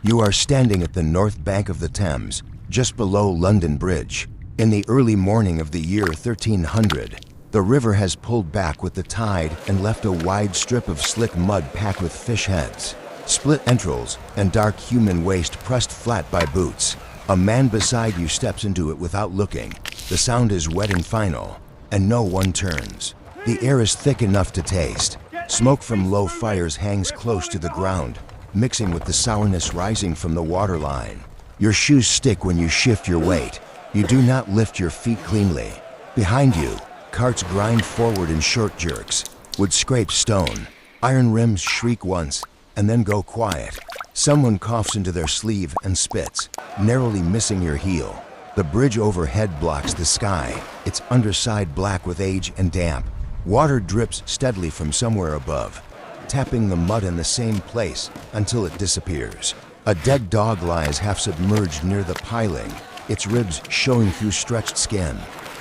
You are standing at the north bank of the Thames, just below London Bridge. In the early morning of the year 1300, the river has pulled back with the tide and left a wide strip of slick mud packed with fish heads, split entrails, and dark human waste pressed flat by boots. A man beside you steps into it without looking. The sound is wet and final, and no one turns. The air is thick enough to taste. Smoke from low fires hangs close to the ground, mixing with the sourness rising from the waterline. Your shoes stick when you shift your weight. You do not lift your feet cleanly. Behind you, carts grind forward in short jerks. Wood scrapes stone. Iron rims shriek once, and then go quiet. Someone coughs into their sleeve and spits, narrowly missing your heel. The bridge overhead blocks the sky, its underside black with age and damp. Water drips steadily from somewhere above, tapping the mud in the same place until it disappears. A dead dog lies half submerged near the piling, its ribs showing through stretched skin.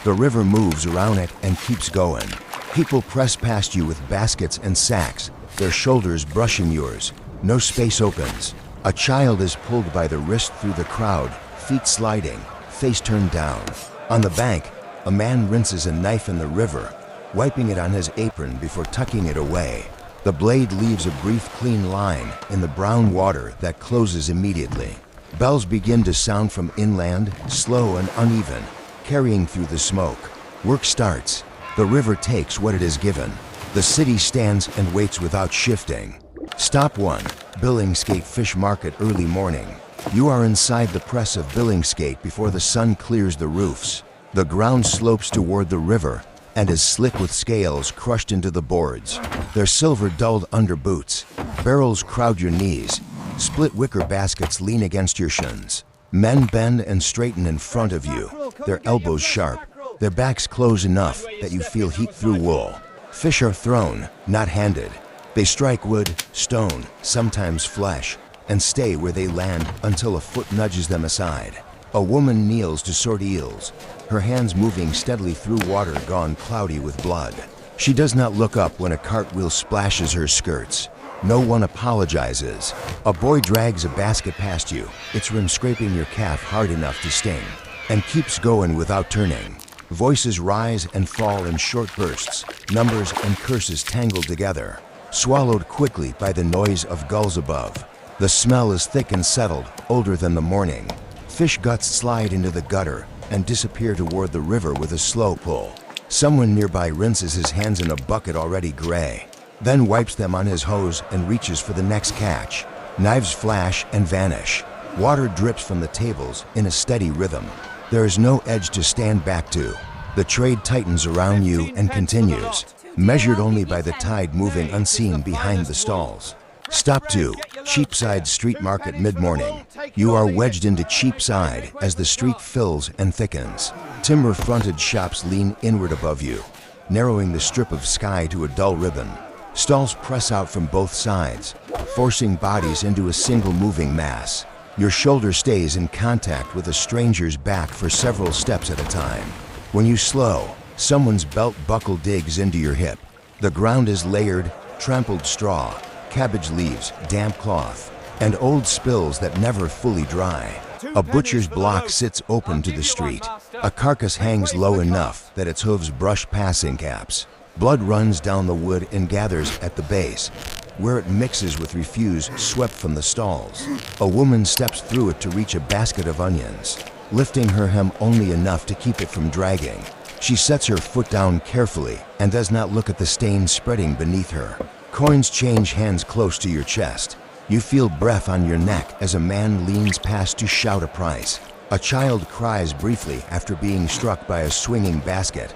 The river moves around it and keeps going. People press past you with baskets and sacks, their shoulders brushing yours. No space opens. A child is pulled by the wrist through the crowd, feet sliding, face turned down. On the bank, a man rinses a knife in the river, wiping it on his apron before tucking it away. The blade leaves a brief clean line in the brown water that closes immediately. Bells begin to sound from inland, slow and uneven, carrying through the smoke. Work starts. The river takes what it is given. The city stands and waits without shifting. Stop 1. Billingsgate Fish Market early morning. You are inside the press of Billingsgate before the sun clears the roofs. The ground slopes toward the river and is slick with scales crushed into the boards. Their silver dulled under boots. Barrels crowd your knees. Split wicker baskets lean against your shins. Men bend and straighten in front of you, their elbows sharp. Their backs close enough that you feel heat through wool. Fish are thrown, not handed. They strike wood, stone, sometimes flesh, and stay where they land until a foot nudges them aside. A woman kneels to sort eels, her hands moving steadily through water gone cloudy with blood. She does not look up when a cartwheel splashes her skirts. No one apologizes. A boy drags a basket past you, its rim scraping your calf hard enough to sting, and keeps going without turning. Voices rise and fall in short bursts, numbers and curses tangled together, swallowed quickly by the noise of gulls above. The smell is thick and settled, older than the morning. Fish guts slide into the gutter and disappear toward the river with a slow pull. Someone nearby rinses his hands in a bucket already gray, then wipes them on his hose and reaches for the next catch. Knives flash and vanish. Water drips from the tables in a steady rhythm. There is no edge to stand back to. The trade tightens around you and continues, measured only by the tide moving unseen behind the stalls. Stop 2. Cheapside Street Market mid-morning. You are wedged into Cheapside as the street fills and thickens. Timber-fronted shops lean inward above you, narrowing the strip of sky to a dull ribbon. Stalls press out from both sides, forcing bodies into a single moving mass. Your shoulder stays in contact with a stranger's back for several steps at a time. When you slow, someone's belt buckle digs into your hip. The ground is layered, trampled straw, cabbage leaves, damp cloth, and old spills that never fully dry. A butcher's block sits open to the street. A carcass hangs low enough that its hooves brush passing caps. Blood runs down the wood and gathers at the base, where it mixes with refuse swept from the stalls. A woman steps through it to reach a basket of onions, lifting her hem only enough to keep it from dragging. She sets her foot down carefully and does not look at the stain spreading beneath her. Coins change hands close to your chest. You feel breath on your neck as a man leans past to shout a price. A child cries briefly after being struck by a swinging basket,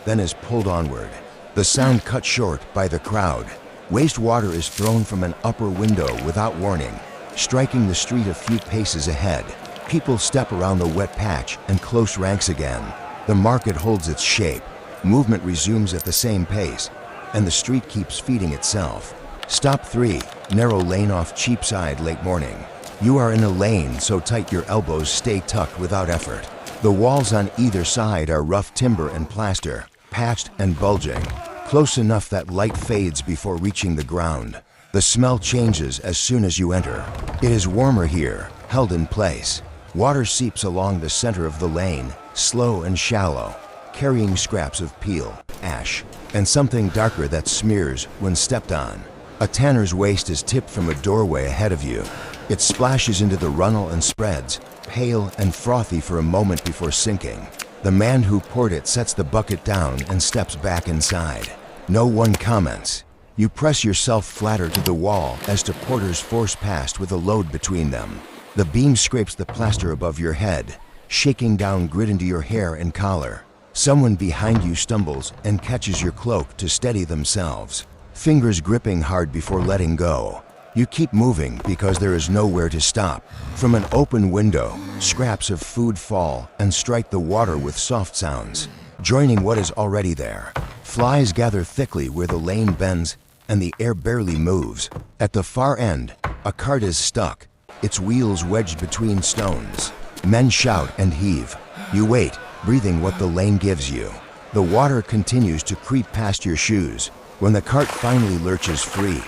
then is pulled onward. The sound cut short by the crowd. Wastewater is thrown from an upper window without warning, striking the street a few paces ahead. People step around the wet patch and close ranks again. The market holds its shape. Movement resumes at the same pace, and the street keeps feeding itself. Stop 3. Narrow lane off Cheapside late morning. You are in a lane so tight your elbows stay tucked without effort. The walls on either side are rough timber and plaster, patched and bulging, close enough that light fades before reaching the ground. The smell changes as soon as you enter. It is warmer here, held in place. Water seeps along the center of the lane, slow and shallow, carrying scraps of peel, ash, and something darker that smears when stepped on. A tanner's waste is tipped from a doorway ahead of you. It splashes into the runnel and spreads, pale and frothy for a moment before sinking. The man who poured it sets the bucket down and steps back inside. No one comments. You press yourself flatter to the wall as two porters force past with a load between them. The beam scrapes the plaster above your head, shaking down grit into your hair and collar. Someone behind you stumbles and catches your cloak to steady themselves, fingers gripping hard before letting go. You keep moving because there is nowhere to stop. From an open window, scraps of food fall and strike the water with soft sounds, joining what is already there. Flies gather thickly where the lane bends and the air barely moves. At the far end, a cart is stuck, its wheels wedged between stones. Men shout and heave. You wait, breathing what the lane gives you. The water continues to creep past your shoes. When the cart finally lurches free,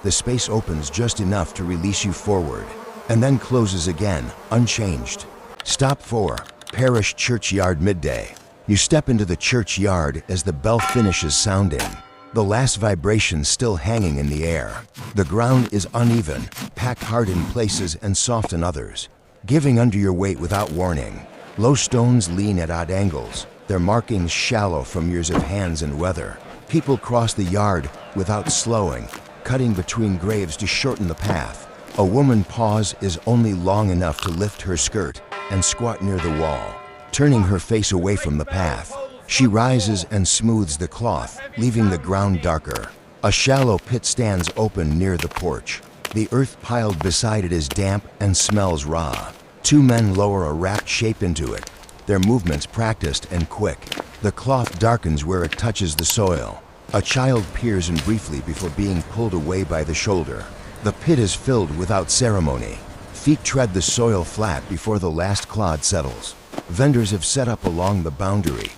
the space opens just enough to release you forward, and then closes again, unchanged. Stop 4, Parish Churchyard Midday. You step into the churchyard as the bell finishes sounding, the last vibration still hanging in the air. The ground is uneven, packed hard in places and soft in others, giving under your weight without warning. Low stones lean at odd angles, their markings shallow from years of hands and weather. People cross the yard without slowing, cutting between graves to shorten the path. A woman pause is only long enough to lift her skirt and squat near the wall, turning her face away from the path. She rises and smooths the cloth, leaving the ground darker. A shallow pit stands open near the porch. The earth piled beside it is damp and smells raw. 2 men lower a wrapped shape into it, their movements practiced and quick. The cloth darkens where it touches the soil. A child peers in briefly before being pulled away by the shoulder. The pit is filled without ceremony. Feet tread the soil flat before the last clod settles. Vendors have set up along the boundary,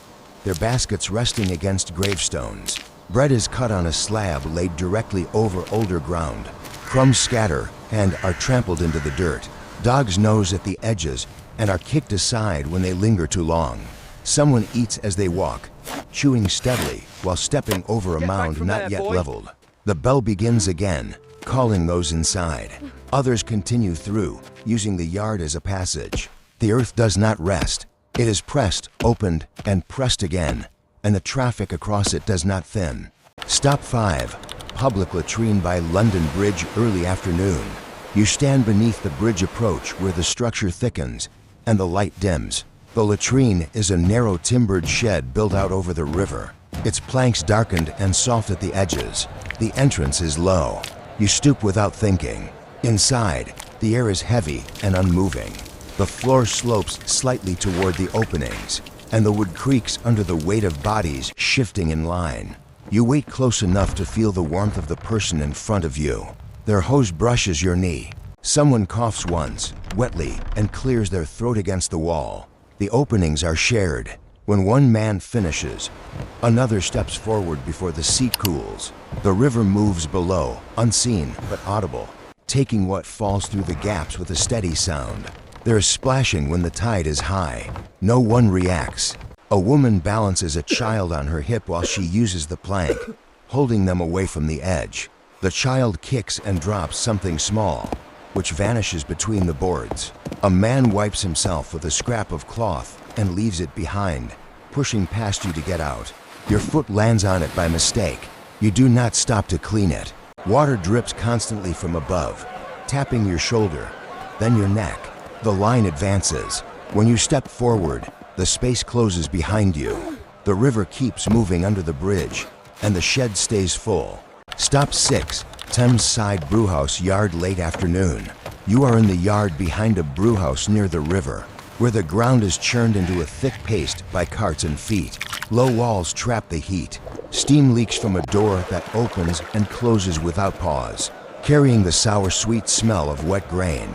their baskets resting against gravestones. Bread is cut on a slab laid directly over older ground. Crumbs scatter and are trampled into the dirt. Dogs nose at the edges and are kicked aside when they linger too long. Someone eats as they walk, chewing steadily while stepping over a mound not yet leveled. The bell begins again, calling those inside. Others continue through, using the yard as a passage. The earth does not rest. It is pressed, opened, and pressed again, and the traffic across it does not thin. Stop 5, public latrine by London Bridge, early afternoon. You stand beneath the bridge approach where the structure thickens and the light dims. The latrine is a narrow timbered shed built out over the river, its planks darkened and soft at the edges. The entrance is low. You stoop without thinking. Inside, the air is heavy and unmoving. The floor slopes slightly toward the openings, and the wood creaks under the weight of bodies shifting in line. You wait close enough to feel the warmth of the person in front of you. Their hose brushes your knee. Someone coughs once, wetly, and clears their throat against the wall. The openings are shared. When one man finishes, another steps forward before the seat cools. The river moves below, unseen but audible, taking what falls through the gaps with a steady sound. There is splashing when the tide is high. No one reacts. A woman balances a child on her hip while she uses the plank, holding them away from the edge. The child kicks and drops something small, which vanishes between the boards. A man wipes himself with a scrap of cloth and leaves it behind, pushing past you to get out. Your foot lands on it by mistake. You do not stop to clean it. Water drips constantly from above, tapping your shoulder, then your neck. The line advances. When you step forward, the space closes behind you. The river keeps moving under the bridge, and the shed stays full. Stop 6, Thames Side Brewhouse Yard, late afternoon. You are in the yard behind a brewhouse near the river, where the ground is churned into a thick paste by carts and feet. Low walls trap the heat. Steam leaks from a door that opens and closes without pause, carrying the sour sweet smell of wet grain.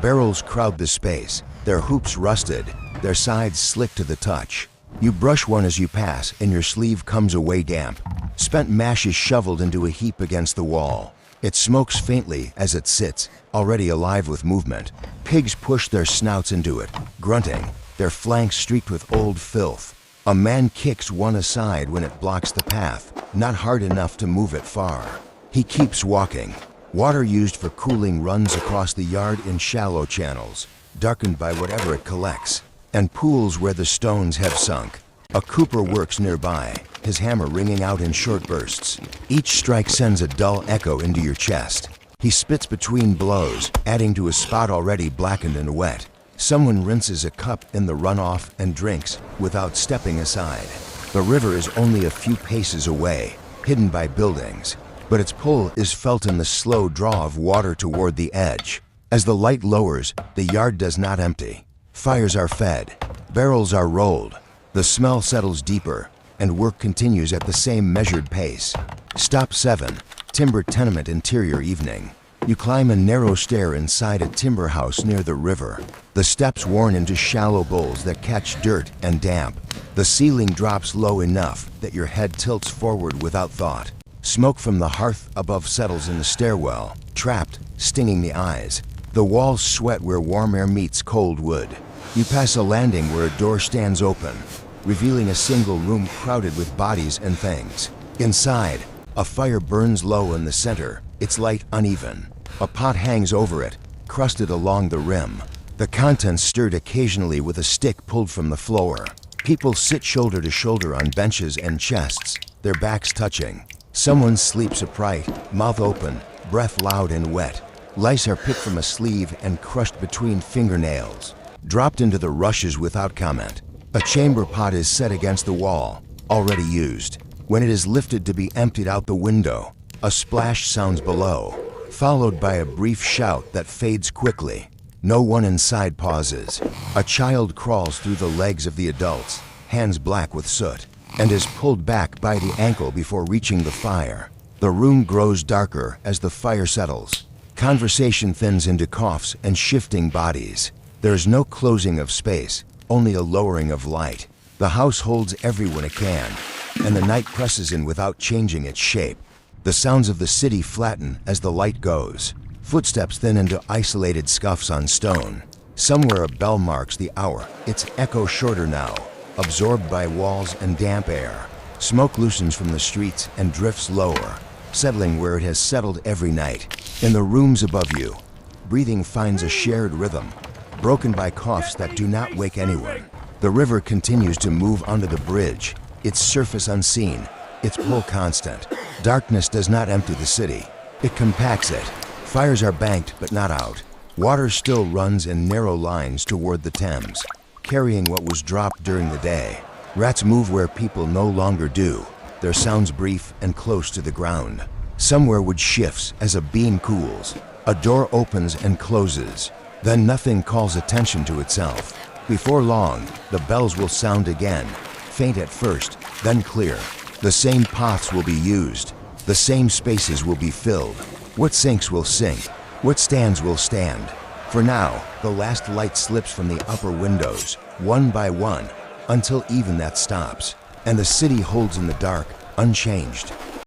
Barrels crowd the space, their hoops rusted, their sides slick to the touch. You brush one as you pass and your sleeve comes away damp. Spent mash is shoveled into a heap against the wall. It smokes faintly as it sits, already alive with movement. Pigs push their snouts into it, grunting, their flanks streaked with old filth. A man kicks one aside when it blocks the path, not hard enough to move it far. He keeps walking. Water used for cooling runs across the yard in shallow channels, darkened by whatever it collects, and pools where the stones have sunk. A cooper works nearby, his hammer ringing out in short bursts. Each strike sends a dull echo into your chest. He spits between blows, adding to a spot already blackened and wet. Someone rinses a cup in the runoff and drinks without stepping aside. The river is only a few paces away, hidden by buildings, but its pull is felt in the slow draw of water toward the edge. As the light lowers, the yard does not empty. Fires are fed, barrels are rolled. The smell settles deeper, and work continues at the same measured pace. Stop 7, timber tenement interior evening. You climb a narrow stair inside a timber house near the river. The steps worn into shallow bowls that catch dirt and damp. The ceiling drops low enough that your head tilts forward without thought. Smoke from the hearth above settles in the stairwell, trapped, stinging the eyes. The walls sweat where warm air meets cold wood. You pass a landing where a door stands open, revealing a single room crowded with bodies and things. Inside, a fire burns low in the center, its light uneven. A pot hangs over it, crusted along the rim. The contents stirred occasionally with a stick pulled from the floor. People sit shoulder to shoulder on benches and chests, their backs touching. Someone sleeps upright, mouth open, breath loud and wet. Lice are picked from a sleeve and crushed between fingernails, dropped into the rushes without comment. A chamber pot is set against the wall, already used. When it is lifted to be emptied out the window, a splash sounds below, followed by a brief shout that fades quickly. No one inside pauses. A child crawls through the legs of the adults, hands black with soot, and is pulled back by the ankle before reaching the fire. The room grows darker as the fire settles. Conversation thins into coughs and shifting bodies. There is no closing of space, only a lowering of light. The house holds everyone it can, and the night presses in without changing its shape. The sounds of the city flatten as the light goes. Footsteps thin into isolated scuffs on stone. Somewhere a bell marks the hour, its echo shorter now, absorbed by walls and damp air. Smoke loosens from the streets and drifts lower, settling where it has settled every night. In the rooms above you, breathing finds a shared rhythm, broken by coughs that do not wake anyone. The river continues to move onto the bridge, its surface unseen, its pull constant. Darkness does not empty the city, it compacts it. Fires are banked but not out. Water still runs in narrow lines toward the Thames, carrying what was dropped during the day. Rats move where people no longer do, their sounds brief and close to the ground. Somewhere wood shifts as a beam cools. A door opens and closes. Then nothing calls attention to itself. Before long, the bells will sound again, faint at first, then clear. The same pots will be used. The same spaces will be filled. What sinks will sink. What stands will stand. For now, the last light slips from the upper windows, one by one, until even that stops, and the city holds in the dark, unchanged.